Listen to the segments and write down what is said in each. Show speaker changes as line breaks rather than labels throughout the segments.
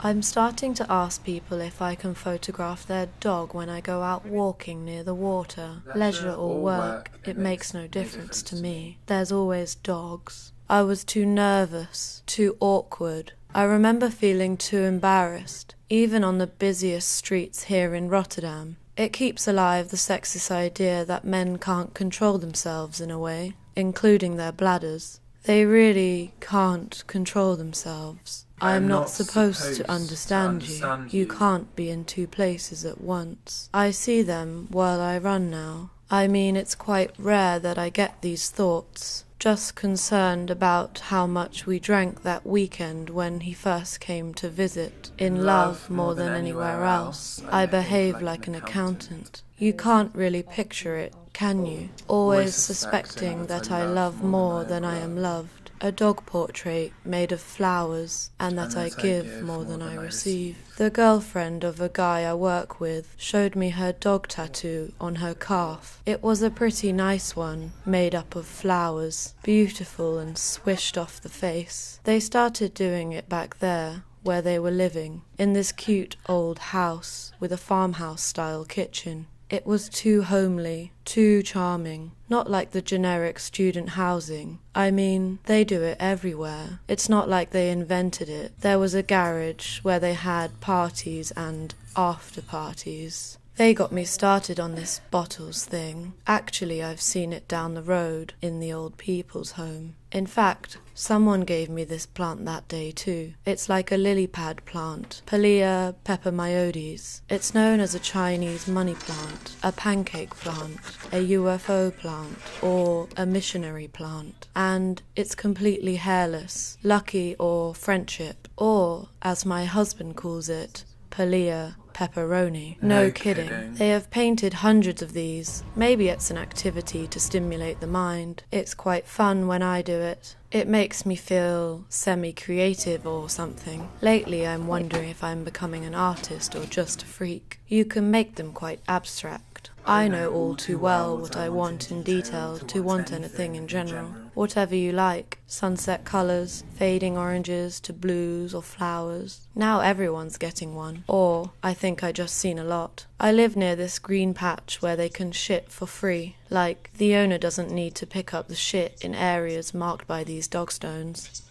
I'm starting to ask people if I can photograph their dog when I go out walking near the water. Leisure or work, it makes no difference to me. There's always dogs. I was too nervous, too awkward. I remember feeling too embarrassed, even on the busiest streets here in Rotterdam. It keeps alive the sexist idea that men can't control themselves in a way, including their bladders. They really can't control themselves. I'm not supposed to understand you. You can't be in two places at once. I see them while I run now. I mean, it's quite rare that I get these thoughts. Just concerned about how much we drank that weekend when he first came to visit. In love more than anywhere else. I behave like an accountant. You can't really picture it, can you? Always suspecting that I love more than I am loved. A dog portrait made of flowers, and that I give more than I receive. The girlfriend of a guy I work with showed me her dog tattoo on her calf. It was a pretty nice one, made up of flowers, beautiful and swished off the face. They started doing it back there, where they were living, in this cute old house with a farmhouse-style kitchen. It was too homely, too charming, not like the generic student housing. I mean, they do it everywhere. It's not like they invented it. There was a garage where they had parties and after parties. They got me started on this bottles thing. Actually, I've seen it down the road in the old people's home. In fact, someone gave me this plant that day too. It's like a lily pad plant, Pilea pepermioides. It's known as a Chinese money plant, a pancake plant, a UFO plant, or a missionary plant. And it's completely hairless, lucky or friendship, or, as my husband calls it, Pilea pepperoni. No kidding. They have painted hundreds of these. Maybe it's an activity to stimulate the mind. It's quite fun when I do it. It makes me feel semi-creative or something. Lately I'm wondering if I'm becoming an artist or just a freak. You can make them quite abstract. I know all too well what I want in detail to want anything in general. Whatever you like. Sunset colours, fading oranges to blues or flowers. Now everyone's getting one. Or, I think I just seen a lot. I live near this green patch where they can shit for free. Like, the owner doesn't need to pick up the shit in areas marked by these dog stones.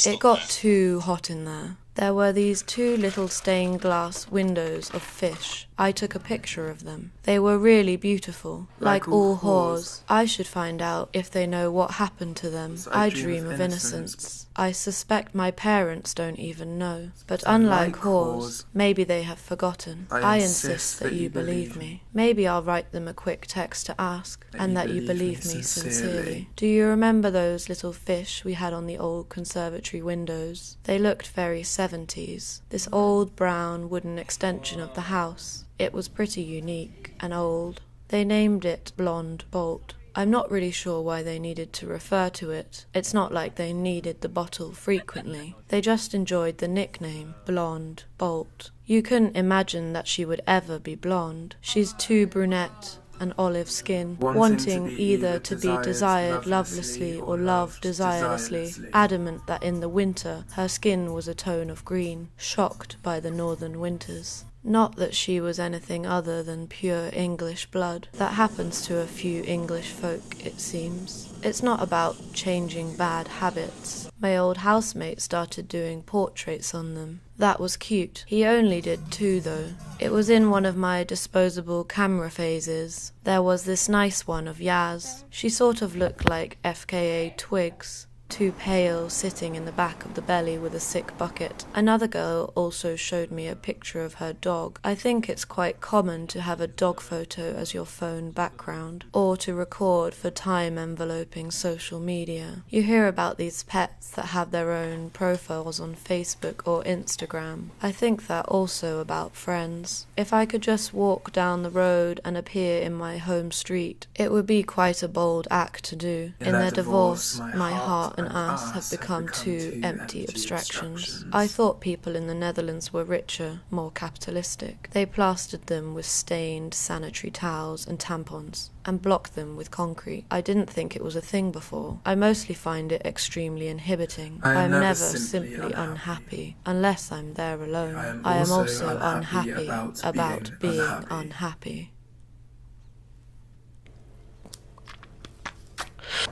It got too hot in there. There were these two little stained glass windows of fish. I took a picture of them. They were really beautiful, like all whores. I should find out if they know what happened to them. I dream of innocence. I suspect my parents don't even know. But unlike whores, maybe they have forgotten. I insist that you believe me. Maybe I'll write them a quick text to ask, and that you believe me sincerely. Do you remember those little fish we had on the old conservatory windows? They looked very 70s. This old brown wooden extension of the house. It was pretty unique and old. They named it Blonde Bolt. I'm not really sure why they needed to refer to it. It's not like they needed the bottle frequently. They just enjoyed the nickname, Blonde Bolt. You couldn't imagine that she would ever be blonde. She's too brunette and olive skin, wanting either to be desired lovelessly or loved desirelessly, adamant that in the winter her skin was a tone of green, shocked by the northern winters. Not that she was anything other than pure English blood. That happens to a few English folk, it seems. It's not about changing bad habits. My old housemate started doing portraits on them. That was cute. He only did 2 though. It was in one of my disposable camera phases. There was this nice one of Yaz. She sort of looked like FKA Twigs. Too pale, sitting in the back of the belly with a sick bucket. Another girl also showed me a picture of her dog. I think it's quite common to have a dog photo as your phone background, or to record for time enveloping social media. You hear about these pets that have their own profiles on Facebook or Instagram. I think that also about friends. If I could just walk down the road and appear in my home street, it would be quite a bold act to do. In their divorce, my heart and us have become two empty abstractions. I thought people in the Netherlands were richer, more capitalistic. They plastered them with stained sanitary towels and tampons, and blocked them with concrete. I didn't think it was a thing before. I mostly find it extremely inhibiting. I'm never simply unhappy, unless I'm there alone. I am also unhappy about being unhappy.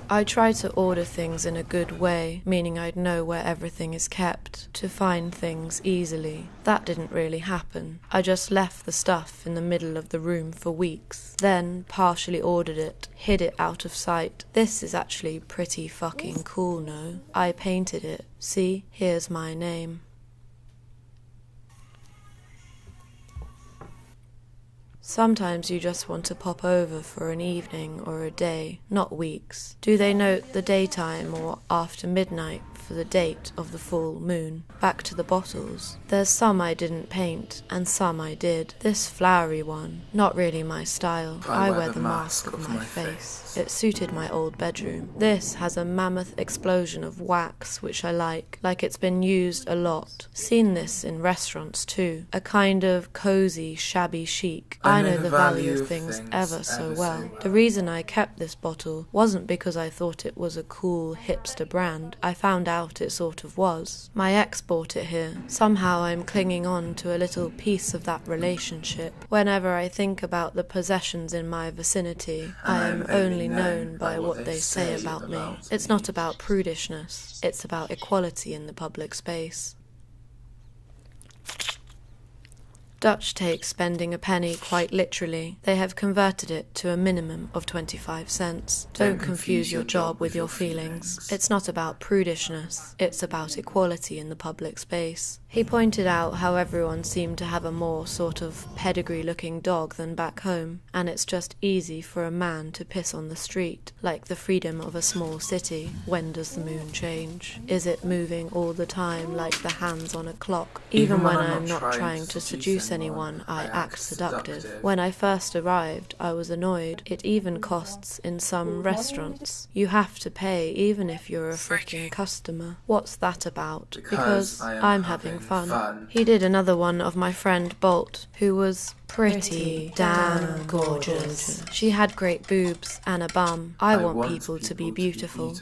I try to order things in a good way, meaning I'd know where everything is kept, to find things easily. That didn't really happen. I just left the stuff in the middle of the room for weeks, then partially ordered it, hid it out of sight. This is actually pretty fucking cool, no? I painted it. See, here's my name. Sometimes you just want to pop over for an evening or a day, not weeks. Do they note the daytime or after midnight for the date of the full moon? Back to the bottles. There's some I didn't paint, and some I did. This flowery one, not really my style. I wear the mask of my face. It suited my old bedroom. This has a mammoth explosion of wax, which I like it's been used a lot. Seen this in restaurants too. A kind of cozy, shabby chic. I know the value of things ever so well. The reason I kept this bottle wasn't because I thought it was a cool hipster brand. I found out it sort of was. My ex bought it here. Somehow I'm clinging on to a little piece of that relationship. Whenever I think about the possessions in my vicinity, I am only known by what they say about me. It's not about prudishness, it's about equality in the public space. Dutch take spending a penny quite literally. They have converted it to a minimum of 25 cents. Don't confuse your job with your feelings. It's not about prudishness, it's about equality in the public space. He pointed out how everyone seemed to have a more sort of pedigree-looking dog than back home, and it's just easy for a man to piss on the street, like the freedom of a small city. When does the moon change? Is it moving all the time like the hands on a clock? Even when I'm not trying to seduce anyone, I act seductive. When I first arrived, I was annoyed. It even costs in some restaurants. You have to pay even if you're a freaking customer. What's that about? Because I'm having fun. He did another one of my friend Bolt, who was pretty damn gorgeous. She had great boobs and a bum. I want people to be beautiful.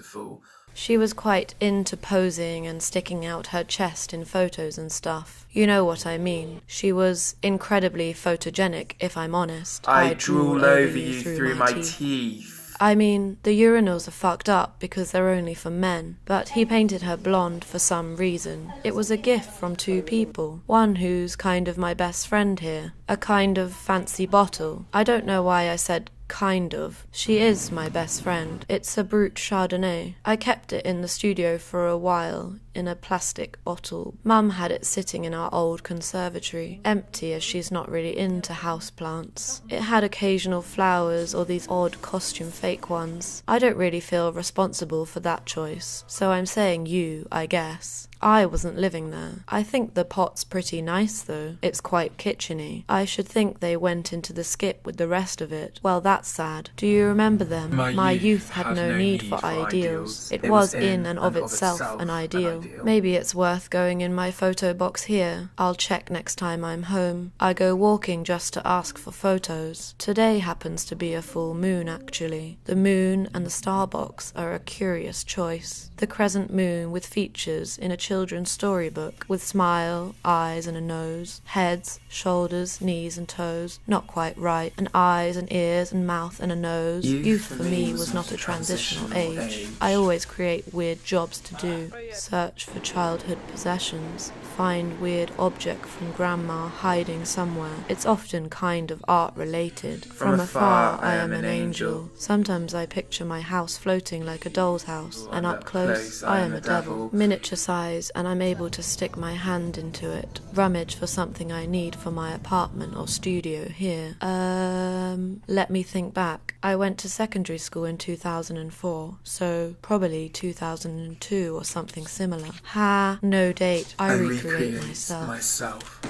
She was quite into posing and sticking out her chest in photos and stuff. You know what I mean. She was incredibly photogenic, if I'm honest.
I drool over you through my teeth.
I mean, the urinals are fucked up because they're only for men, but he painted her blonde for some reason. It was a gift from two people. One who's kind of my best friend here. A kind of fancy bottle. I don't know why I said kind of. She is my best friend. It's a Brut Chardonnay. I kept it in the studio for a while, in a plastic bottle. Mum had it sitting in our old conservatory, empty as she's not really into houseplants. It had occasional flowers or these odd costume fake ones. I don't really feel responsible for that choice, so I'm saying you, I guess. I wasn't living there. I think the pot's pretty nice though. It's quite kitcheny. I should think they went into the skip with the rest of it. Well, that's sad. Do you remember them? My youth had no need for ideals. It was in and of itself an ideal. Maybe it's worth going in my photo box here. I'll check next time I'm home. I go walking just to ask for photos. Today happens to be a full moon actually. The moon and the star box are a curious choice. The crescent moon with features in a children's storybook, with smile, eyes and a nose, heads, shoulders, knees and toes, not quite right, and eyes and ears and mouth and a nose. Youth for me was not a transitional age. I always create weird jobs to do, search for childhood possessions, find weird object from grandma hiding somewhere. It's often kind of art related. From afar I am an angel. Sometimes I picture my house floating like a doll's house, and up close I am a devil. Miniature size, and I'm able to stick my hand into it, rummage for something I need for my apartment or studio here. Let me think back. I went to secondary school in 2004, so probably 2002 or something similar. Ha, no date. I recreate myself.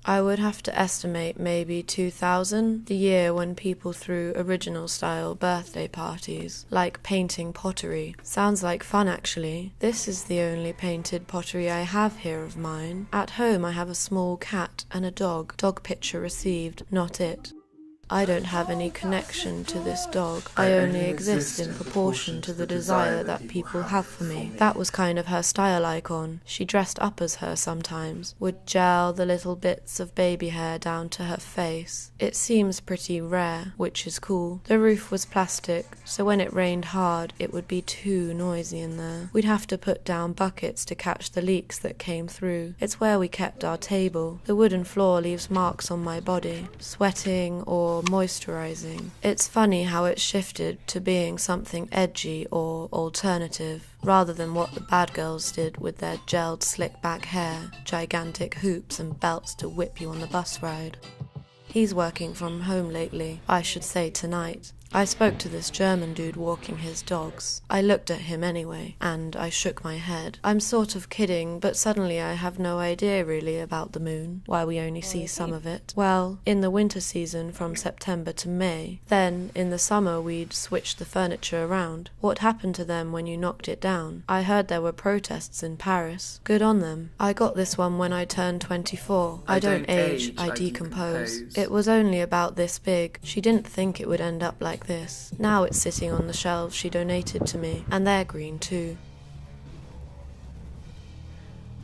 I would have to estimate maybe 2000, the year when people threw original-style birthday parties, like painting pottery. Sounds like fun, actually. This is the only painted pottery I have here of mine. At home I have a small cat and a dog. Dog picture received, not it. I don't have any connection to this dog. I only exist in proportion to the desire that people have for me. That was kind of her style icon. She dressed up as her sometimes, would gel the little bits of baby hair down to her face. It seems pretty rare, which is cool. The roof was plastic, so when it rained hard, it would be too noisy in there. We'd have to put down buckets to catch the leaks that came through. It's where we kept our table. The wooden floor leaves marks on my body, sweating or moisturizing. It's funny how it shifted to being something edgy or alternative, rather than what the bad girls did with their gelled slick back hair, gigantic hoops and belts to whip you on the bus ride. He's working from home lately, I should say tonight. I spoke to this German dude walking his dogs. I looked at him anyway, and I shook my head. I'm sort of kidding, but suddenly I have no idea really about the moon, why we only see some of it. Well, in the winter season from September to May. Then, in the summer we'd switch the furniture around. What happened to them when you knocked it down? I heard there were protests in Paris. Good on them. I got this one when I turned 24. I don't age, I decompose. It was only about this big. She didn't think it would end up like this. Now it's sitting on the shelves she donated to me, and they're green too.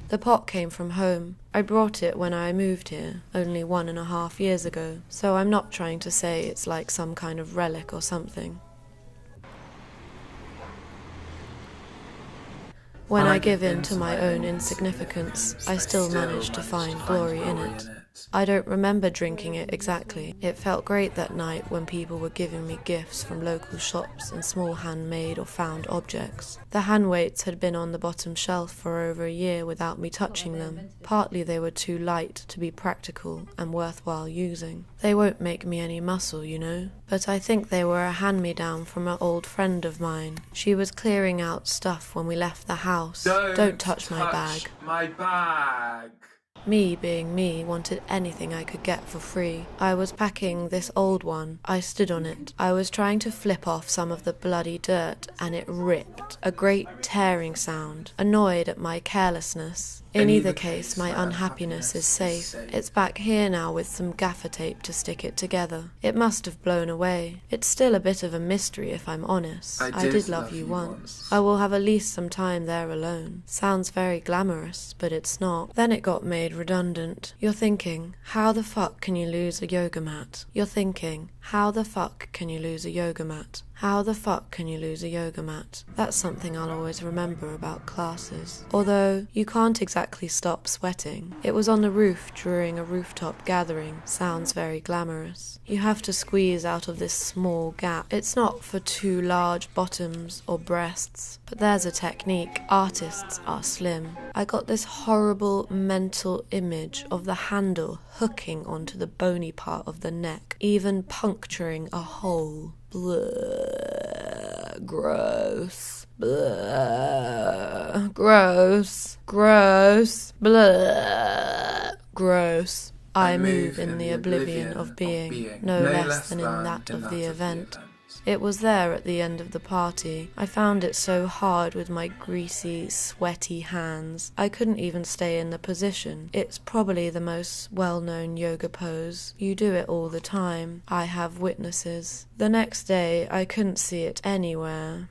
The pot came from home. I brought it when I moved here, only 1.5 years ago, so I'm not trying to say it's like some kind of relic or something. When I give in to my own insignificance, I still manage to find glory in it. I don't remember drinking it exactly. It felt great that night when people were giving me gifts from local shops and small handmade or found objects. The hand weights had been on the bottom shelf for over a year without me touching them. Partly they were too light to be practical and worthwhile using. They won't make me any muscle, you know. But I think they were a hand-me-down from an old friend of mine. She was clearing out stuff when we left the house. Don't touch my bag.
My bag.
Me, being me, wanted anything I could get for free. I was packing this old one. I stood on it. I was trying to flip off some of the bloody dirt, and it ripped. A great tearing sound. Annoyed at my carelessness. In either case, my unhappiness is safe. It's back here now with some gaffer tape to stick it together. It must have blown away. It's still a bit of a mystery if I'm honest. I did love you once. I will have at least some time there alone. Sounds very glamorous, but it's not. Then it got made redundant. You're thinking, how the fuck can you lose a yoga mat? You're thinking, how the fuck can you lose a yoga mat? How the fuck can you lose a yoga mat? That's something I'll always remember about classes. Although, you can't exactly stop sweating. It was on the roof during a rooftop gathering. Sounds very glamorous. You have to squeeze out of this small gap. It's not for too large bottoms or breasts, but there's a technique. Artists are slim. I got this horrible mental image of the handle hooking onto the bony part of the neck, even puncturing a hole. Bleh, gross. Bleh, gross. Gross. Bleh, gross. I move in the oblivion of being, no less than in that of the event. It was there at the end of the party. I found it so hard with my greasy, sweaty hands. I couldn't even stay in the position. It's probably the most well-known yoga pose. You do it all the time. I have witnesses. The next day, I couldn't see it anywhere.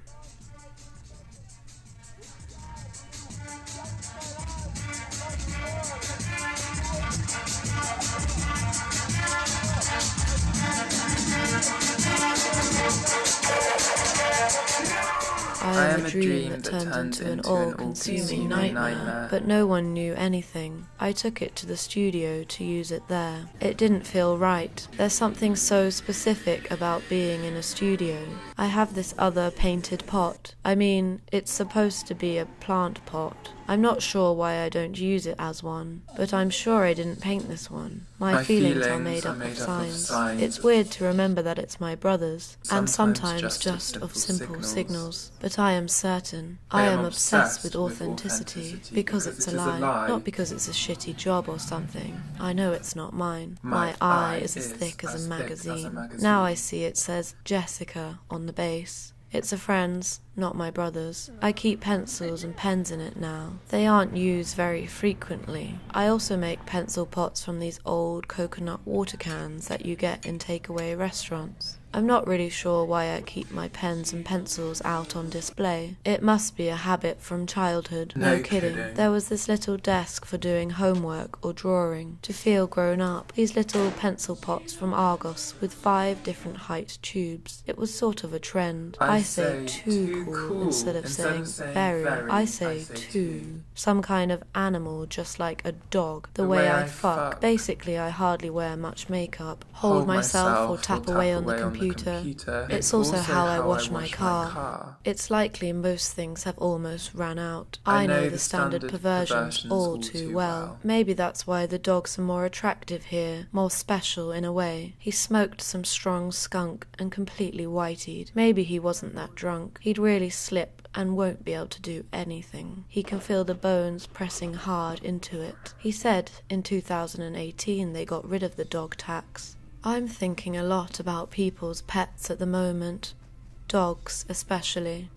I am a dream that turned into an all-consuming nightmare, but no one knew anything. I took it to the studio to use it there. It didn't feel right. There's something so specific about being in a studio. I have this other painted pot. I mean, it's supposed to be a plant pot. I'm not sure why I don't use it as one, but I'm sure I didn't paint this one. My feelings are made up of signs. It's weird to remember that it's my brother's, and sometimes just of simple signals. But I am certain. I am obsessed with authenticity because it's a lie, not because it's a shitty job or something. I know it's not mine. My eye is as thick as a magazine. Now I see it says Jessica on the base. It's a friend's, not my brother's. I keep pencils and pens in it now. They aren't used very frequently. I also make pencil pots from these old coconut water cans that you get in takeaway restaurants. I'm not really sure why I keep my pens and pencils out on display. It must be a habit from childhood. No kidding. There was this little desk for doing homework or drawing, to feel grown up. These little pencil pots from Argos with 5 different height tubes. It was sort of a trend. I say too cool instead of saying very. I say too. Some kind of animal, just like a dog. The way I fuck. Basically, I hardly wear much makeup. Hold myself or tap away on the computer. It's also how I wash my car. It's likely most things have almost run out. I know the standard perversions all too well. Maybe that's why the dogs are more attractive here, more special in a way. He smoked some strong skunk and completely whiteyed. Maybe he wasn't that drunk. He'd really slip and won't be able to do anything. He can feel the bones pressing hard into it. He said in 2018 they got rid of the dog tax. I'm thinking a lot about people's pets at the moment. Dogs, especially.